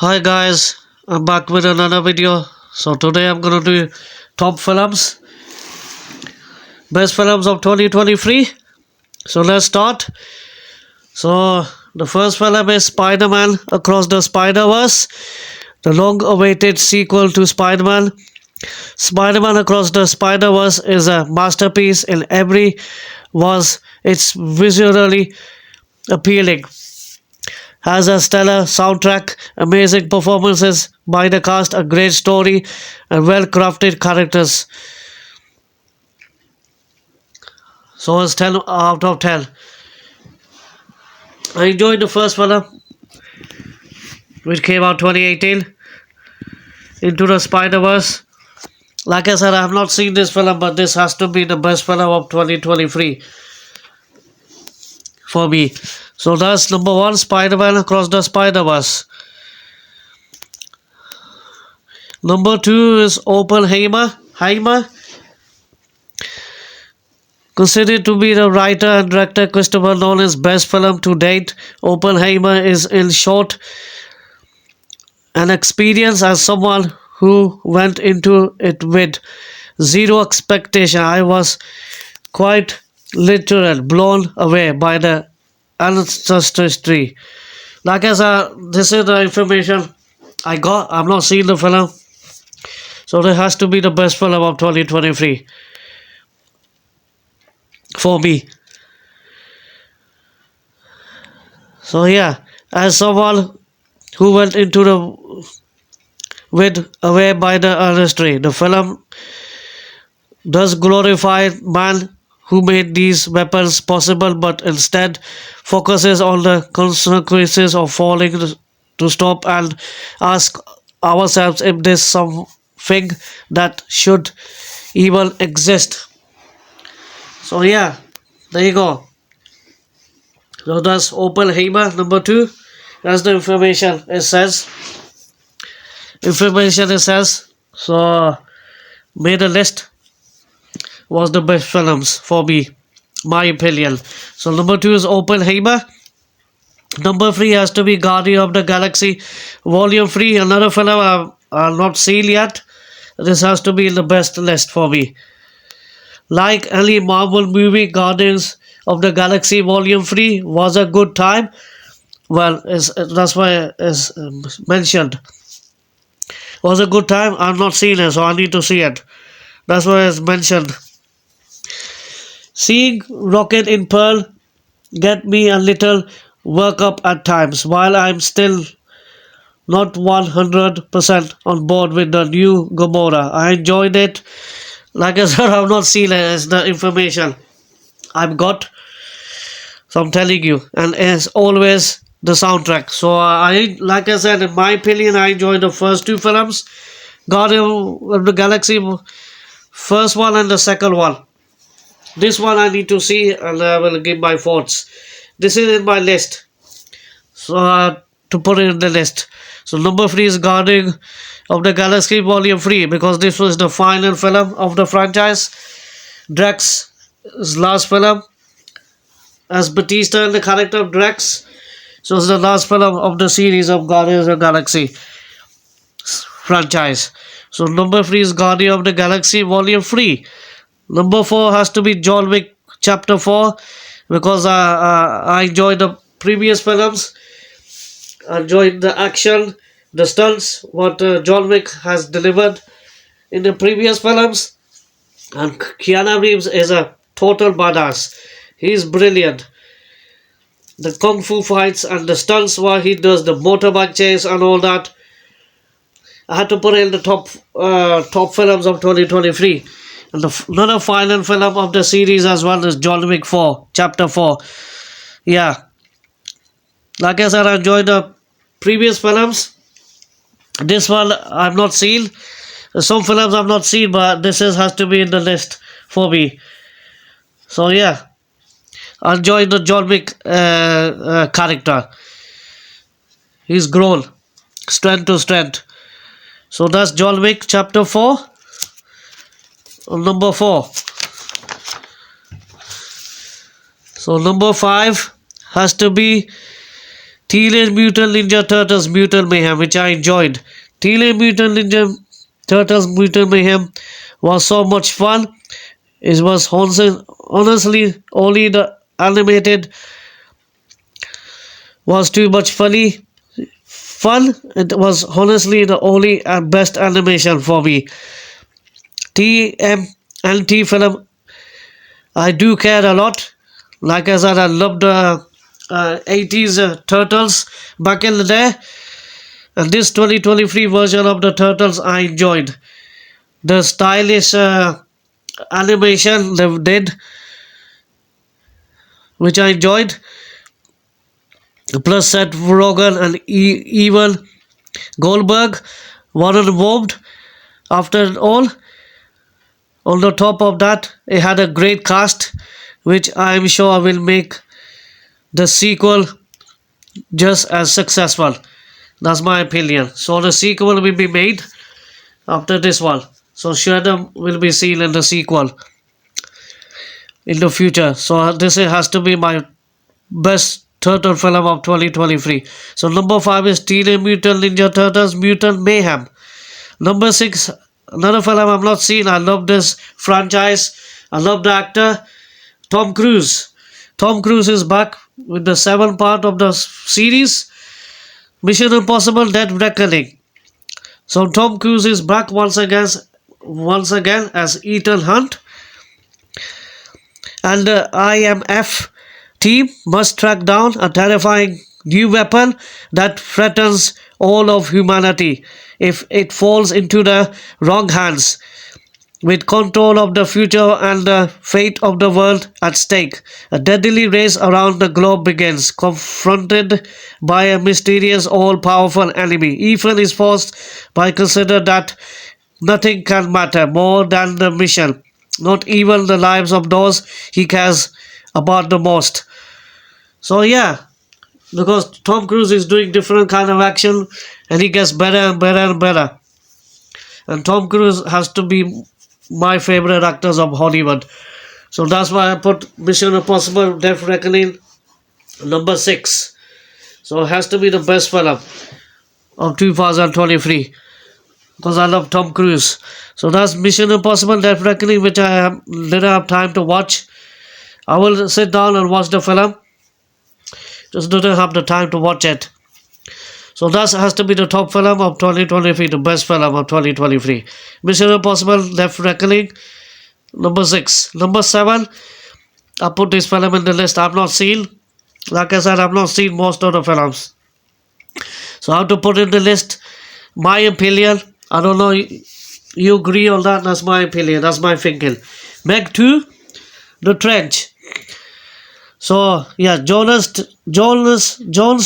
Hi guys, I'm back with another video. So today I'm gonna do top films, best films of 2023. So let's start. So the first film is Spider-Man Across the Spider-Verse, the long-awaited sequel to Spider-Man. Spider-Man Across the Spider-Verse is a masterpiece in every was it's visually appealing, has a stellar soundtrack, amazing performances by the cast, a great story, and well crafted characters. So it's 10 out of 10. I enjoyed the first film, which came out 2018, Into the Spider Verse. Like I said, I have not seen this film, but this has to be the best film of 2023 for me. So that's number one, Spider Man Across the Spider Verse. Number two is Oppenheimer. Considered to be the writer and director Christopher Nolan's best film to date, Oppenheimer is, in short, an experience as someone who went into it with zero expectation. I was quite literally blown away by the ancestry. Like I said, this is the information I got. I'm not seeing the film, so it has to be the best film of 2023 for me. So yeah, as someone who went into the with away by the industry, the film does glorify man who made these weapons possible, but instead focuses on the consequences of falling to stop and ask ourselves if there's something that should even exist. So yeah, there you go. So that's Oppenheimer number two. That's the information it says. Information it says. So made a list was the best films for me, my opinion. So number two is Oppenheimer. Number three has to be Guardian of the Galaxy Volume 3, another film I've not seen yet. This has to be in the best list for me. Like any Marvel movie, Guardians of the Galaxy Volume 3 was a good time. Well, that's why it's mentioned. Was a good time. I've not seen it, so I need to see it. That's why it's mentioned. Seeing Rocket in Pearl get me a little work up at times, while I'm still not 100% on board with the new Gamora. I enjoyed it. Like I said, I've not seen it. It's the information I've got. So I'm telling you, and as always, the soundtrack. So like I said, in my opinion, I enjoyed the first two films, Guardian of the Galaxy, first one and the second one. This one I need to see, and I will give my thoughts. This is in my list, so to put it in the list. So number three is Guardian of the Galaxy Volume 3 because this was the final film of the franchise. Drax's last film as Batista in the character of Drax. So it's the last film of the series of Guardians of the Galaxy franchise. So number three is Guardian of the Galaxy Volume 3. Number four has to be John Wick Chapter 4 because I enjoyed the previous films. I enjoyed the action, the stunts, what John Wick has delivered in the previous films. And Keanu Reeves is a total badass. He's brilliant. The kung fu fights and the stunts while he does the motorbike chase and all that. I had to put in the top films of 2023. And another final film of the series as well is John Wick 4, Chapter 4. Yeah. Like I said, I enjoyed the previous films. This one I've not seen. Some films I've not seen, but this has to be in the list for me. So yeah, I enjoyed the John Wick character. He's grown strength to strength. So that's John Wick Chapter 4. Number 4. So number 5 has to be Teenage Mutant Ninja Turtles Mutant Mayhem, which I enjoyed. Teenage Mutant Ninja Turtles Mutant Mayhem was so much fun. It was honestly only the animated was too much fun. It was honestly the only and best animation for me. TMNT film, I do care a lot. Like I said, I loved the 80s Turtles back in the day. And this 2023 version of the Turtles I enjoyed. The stylish animation they did, which I enjoyed. Plus Seth Rogen and Evan Goldberg were involved. After all, on the top of that, it had a great cast, which I am sure will make the sequel just as successful. That's my opinion. So the sequel will be made after this one. So Shredder will be seen in the sequel in the future. So this has to be my best turtle film of 2023. So number 5 is Teenage Mutant Ninja Turtles Mutant Mayhem. Number 6, another film I've not seen. I love this franchise. I love the actor Tom Cruise. Tom Cruise is back with the 7th part of the series, Mission Impossible Dead Reckoning. So Tom Cruise is back once again as Ethan Hunt, and the IMF team must track down a terrifying new weapon that threatens all of humanity if it falls into the wrong hands. With control of the future and the fate of the world at stake, a deadly race around the globe begins. Confronted by a mysterious, all-powerful enemy, Ethan is forced by consider that nothing can matter more than the mission, not even the lives of those he cares about the most. So yeah, because Tom Cruise is doing different kind of action and he gets better and better and better. And Tom Cruise has to be my favorite actors of Hollywood. So that's why I put Mission Impossible Death Reckoning number 6. So it has to be the best film of 2023 because I love Tom Cruise. So that's Mission Impossible Death Reckoning, which I didn't have time to watch. I will sit down and watch the film. Just didn't have the time to watch it. So that has to be the top film of 2023, the best film of 2023. Mission Impossible Death Reckoning, number 6. Number 7, I put this film in the list. I've not seen, like I said, I've not seen most of the films. So I have to put in the list my opinion. I don't know, you agree on that? That's my opinion, that's my thinking. Meg 2, The Trench. So yeah, Jonas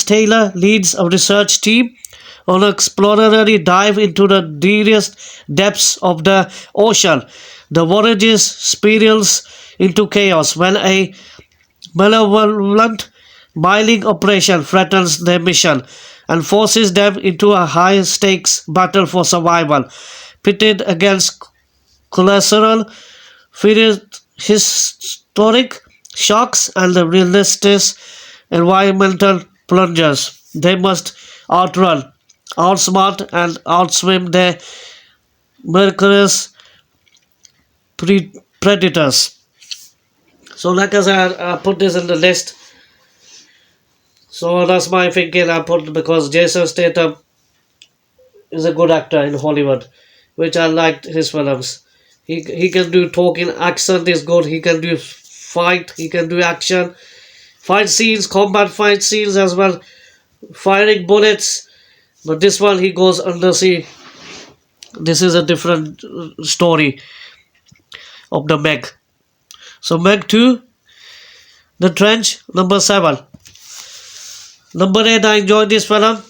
Taylor leads a research team on an exploratory dive into the deepest depths of the ocean. The voyages spirals into chaos when a malevolent mining operation threatens their mission and forces them into a high-stakes battle for survival, pitted against collateral, historic shocks and the realistic environmental plungers. They must outrun, outsmart, and outswim their murderous predators. So, like I said, I put this in the list. So that's my thinking. I put because Jason Statham is a good actor in Hollywood, which I liked his films. He can do talking, accent is good. He can do fight, he can do action, fight scenes, combat fight scenes as well, firing bullets. But this one he goes undersea. This is a different story of the Meg. So Meg 2, The Trench, number 7. Number 8, I enjoyed this film.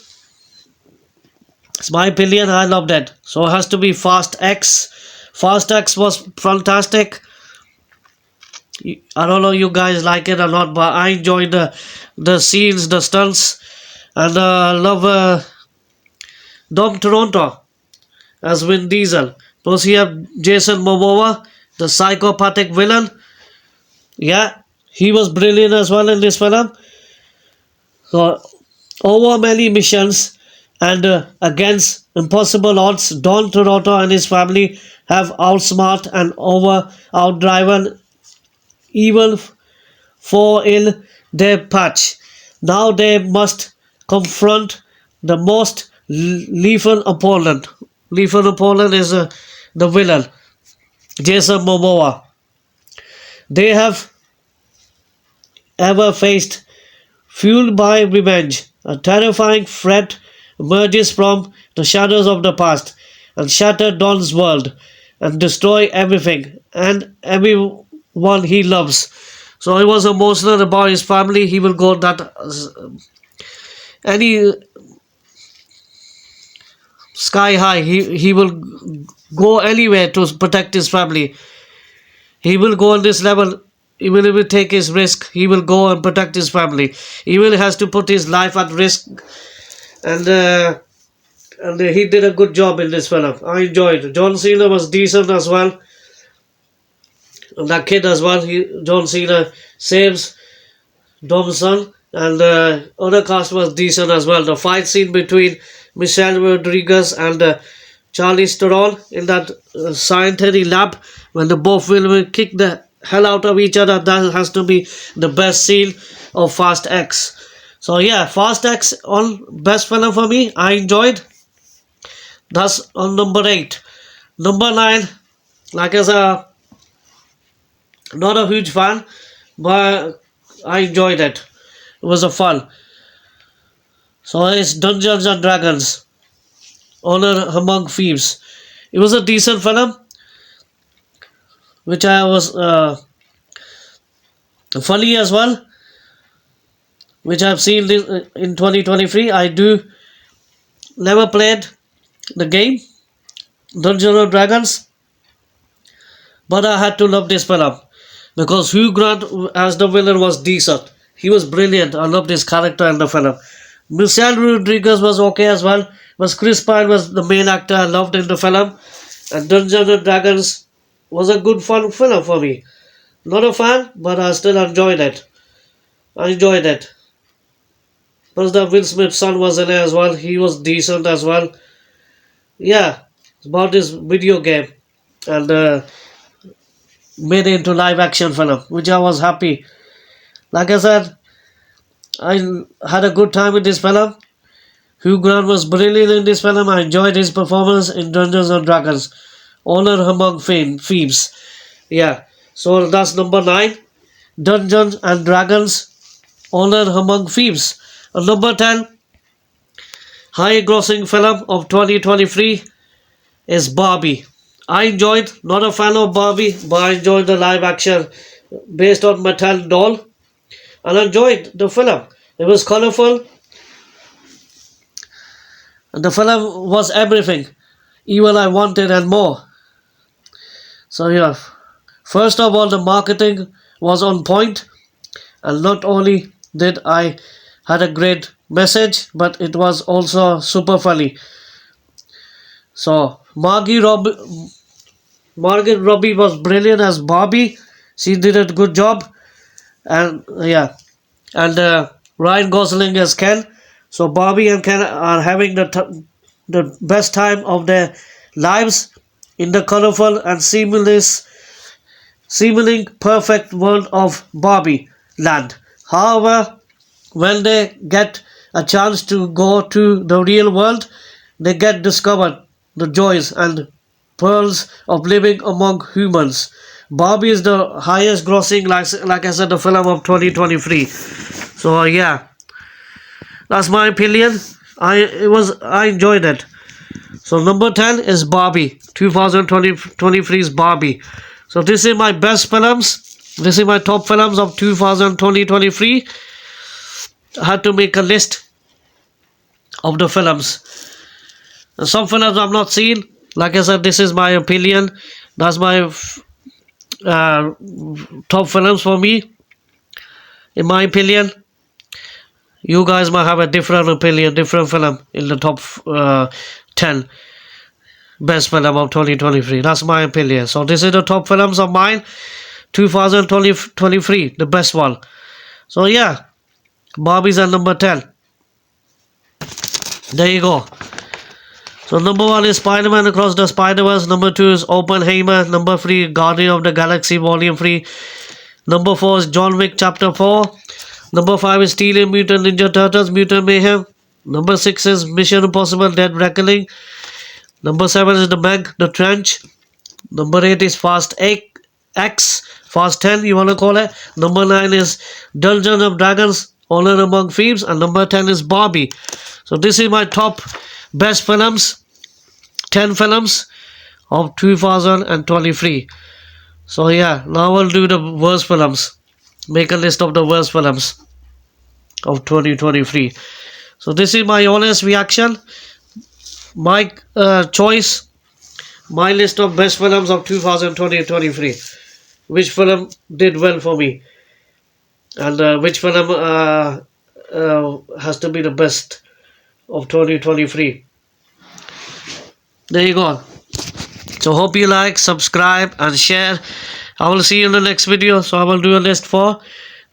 It's my opinion, I loved it. So it has to be Fast X. Fast X was fantastic. I don't know you guys like it or not, but I enjoyed the scenes, the stunts, and I love Dom Toronto as Vin Diesel. Plus you have Jason Momoa, the psychopathic villain. Yeah, he was brilliant as well in this film. So over many missions and against impossible odds, Don Toronto and his family have outsmart and outdriven evil for in their patch. Now they must confront the most lethal opponent. Lethal opponent is the villain, Jason Momoa. They have ever faced, fueled by revenge. A terrifying threat emerges from the shadows of the past and shatter Don's world and destroy everything and everyone he loves. So he was emotional about his family. He will go that any sky high. He will go anywhere to protect his family. He will go on this level. Even if he take his risk, he will go and protect his family. Even has to put his life at risk, and he did a good job in this film. I enjoyed. John Cena was decent as well. And that kid as well. John Cena saves Domson, and other cast was decent as well. The fight scene between Michelle Rodriguez and Charlize Theron in that scientific lab when the both will kick the hell out of each other, that has to be the best scene of Fast X. So yeah, Fast X on best film for me. I enjoyed. That's on number 8. Number 9, like I said, not a huge fan, but I enjoyed it. It was a fun. So it's Dungeons and Dragons, Honor Among Thieves. It was a decent film, which I was funny as well, which I've seen in 2023. I do never played the game Dungeons and Dragons, but I had to love this film because Hugh Grant as the villain was decent. He was brilliant. I loved his character in the film. Michelle Rodriguez was okay as well. But Chris Pine was the main actor I loved in the film. And Dungeons and Dragons was a good fun film for me. Not a fan, but I still enjoyed it. I enjoyed it. Plus the Will Smith's son was in it as well. He was decent as well. Yeah, it's about this video game. And made it into live action film, which I was happy. Like I said, I had a good time with this film. Hugh Grant was brilliant in this film. I enjoyed his performance in Dungeons and Dragons. Honor Among Thieves. Yeah, so that's number 9. Dungeons and Dragons, Honor Among Thieves. And number 10, high grossing film of 2023 is Barbie. I enjoyed, not a fan of Barbie, but I enjoyed the live action based on Mattel doll. And I enjoyed the film. It was colorful. And the film was everything. Even I wanted and more. So yeah. First of all, the marketing was on point. And not only did I had a great message, but it was also super funny. So Margot Robbie was brilliant as Barbie. She did a good job. And yeah. And Ryan Gosling as Ken. So Barbie and Ken are having the best time of their lives in the colorful and seemingly perfect world of Barbie land. However, when they get a chance to go to the real world, they get discovered the joys and pearls of living among humans. Barbie is the highest grossing, like I said, the film of 2023. So yeah, that's my opinion. I enjoyed it. So number 10 is Barbie. 2023's Barbie. So this is my best films. This is my top films of 2023. I had to make a list of the films. And some films I've not seen. Like I said, this is my opinion. That's my top films for me. In my opinion, you guys might have a different opinion, different film in the top 10 best film of 2023. That's my opinion. So this is the top films of mine, 2023, the best one. So yeah, Barbie's at number 10. There you go. So number 1 is Spider-Man Across the Spider-Verse. Number 2 is Oppenheimer. Number 3, Guardian of the Galaxy Volume 3. Number 4 is John Wick Chapter 4. Number 5 is Teenage Mutant Ninja Turtles Mutant Mayhem. Number 6 is Mission Impossible Dead Reckoning. Number 7 is The Meg, The Trench. Number 8 is Fast X, Fast 10 you want to call it. Number 9 is Dungeons of Dragons, Honor Among Thieves. And number 10 is Barbie. So this is my top best films, 10 films of 2023. So yeah, now I'll do the worst films. Make a list of the worst films of 2023. So this is my honest reaction, my choice, my list of best films of 2023. Which film did well for me, and which film has to be the best of 2023. There you go. So hope you like, subscribe and share. I will see you in the next video. So I will do a list for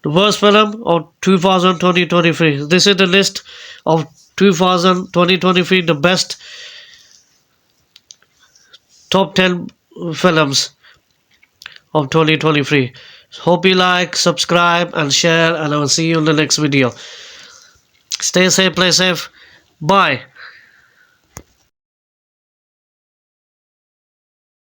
the worst film of 2023. This is the list of 2023, the best top 10 films of 2023. Hope you like, subscribe and share, and I will see you in the next video. Stay safe, play safe. Bye.